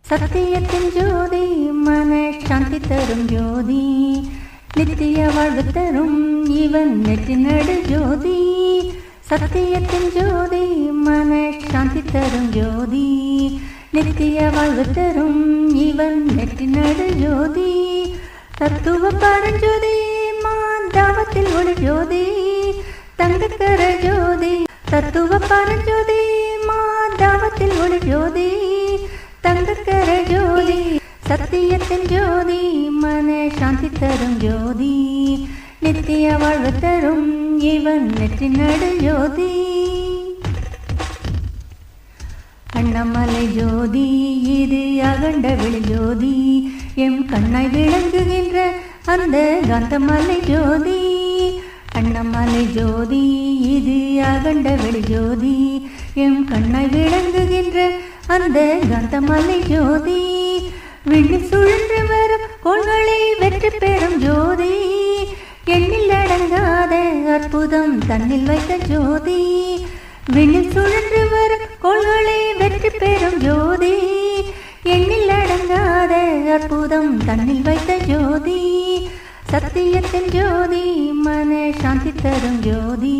சத்தியத்தின் ஜோதி மன சாந்தி தரும் ஜோதி நித்திய வாழ்வு தரும் இவன் நெற்றி நடு ஜோதி சத்தியத்தின் ஜோதி மன சாந்தி தரும் ஜோதி நித்திய வாழ்வு தரும் இவன் நெற்றி நடு ஜோதி தத்துவ பரஞ்சோதி மாந்தாவத்தில் ஒரு ஜோதி தங்கக்கர ஜோதி தத்துவ பரஞ்சோதி மாந்தாவத்தில் ஒரு ஜோதி தங்கக்கர ஜோதி சத்தியத்தின் ஜோதி மன சாந்தி தரும் ஜோதி நித்திய வாழ்வு தரும் இவன் நெற்றி நடு ஜோதி அண்ணாமலை ஜோதி இது அகண்ட வெளி ஜோதி எம் கண்ணாய் விளங்குகின்ற அந்த காந்தமலை ஜோதி அண்ணாமலை ஜோதி இது அகண்ட வெளி ஜோதி எம் கண்ணாய் விளங்குகின்ற அந்த காந்தமலை ஜோதி விண்ணில் சுழன்று வரும் கோள்களை வெற்றி பெறும் ஜோதி எண்ணில் அடங்காத அற்புதம் தன்னில் வைத்த ஜோதி விண்ணில் சுழன்று வரும் கோள்களை வெற்றி பெறும் ஜோதி எண்ணில் அடங்காத அற்புதம் தன்னில் வைத்த ஜோதி சத்தியத்தின் ஜோதி மன சாந்தி தரும் ஜோதி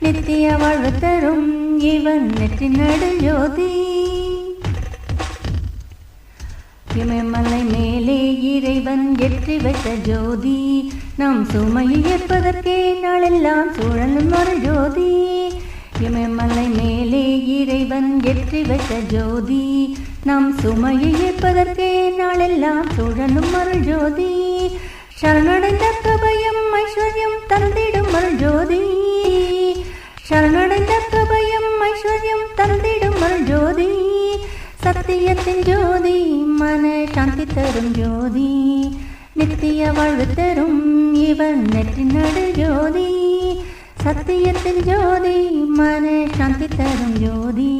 நித்திய வாழ்வு தரும் இவன் நெற்றி நடு ஜோதி இமயமலை மேலே இறைவன் ஏற்றி வைத்த ஜோதி நாம் சுமையை ஏற்பதற்கே நாளெல்லாம் சூழலும் ஒரு ஜோதி இமயமலை மேலே இறைவன் ஏற்றி வைத்த ஜோதி நாம் சுமையை ஏற்பதற்கே நாளெல்லாம் சூழலும் ஒரு ஜோதி சரணடைந்த கபயம் ஐஸ்வர்யம் தந்திடும் ஒரு ஜோதி சரணடைந்த கபயம் ஐஸ்வர்யம் தந்திடும் ஒரு ஜோதி சத்தியத்தின் ஜோதி மன சாந்தி தரும் ஜோதி நித்திய வாழ்வு தரும் இவன் நெற்றி நடு ஜோதி சத்தியத்தின் ஜோதி மன சாந்தி தரும் ஜோதி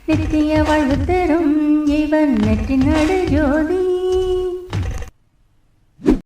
நித்திய வாழ்வு தரும் இவன் நெற்றி நடு ஜோதி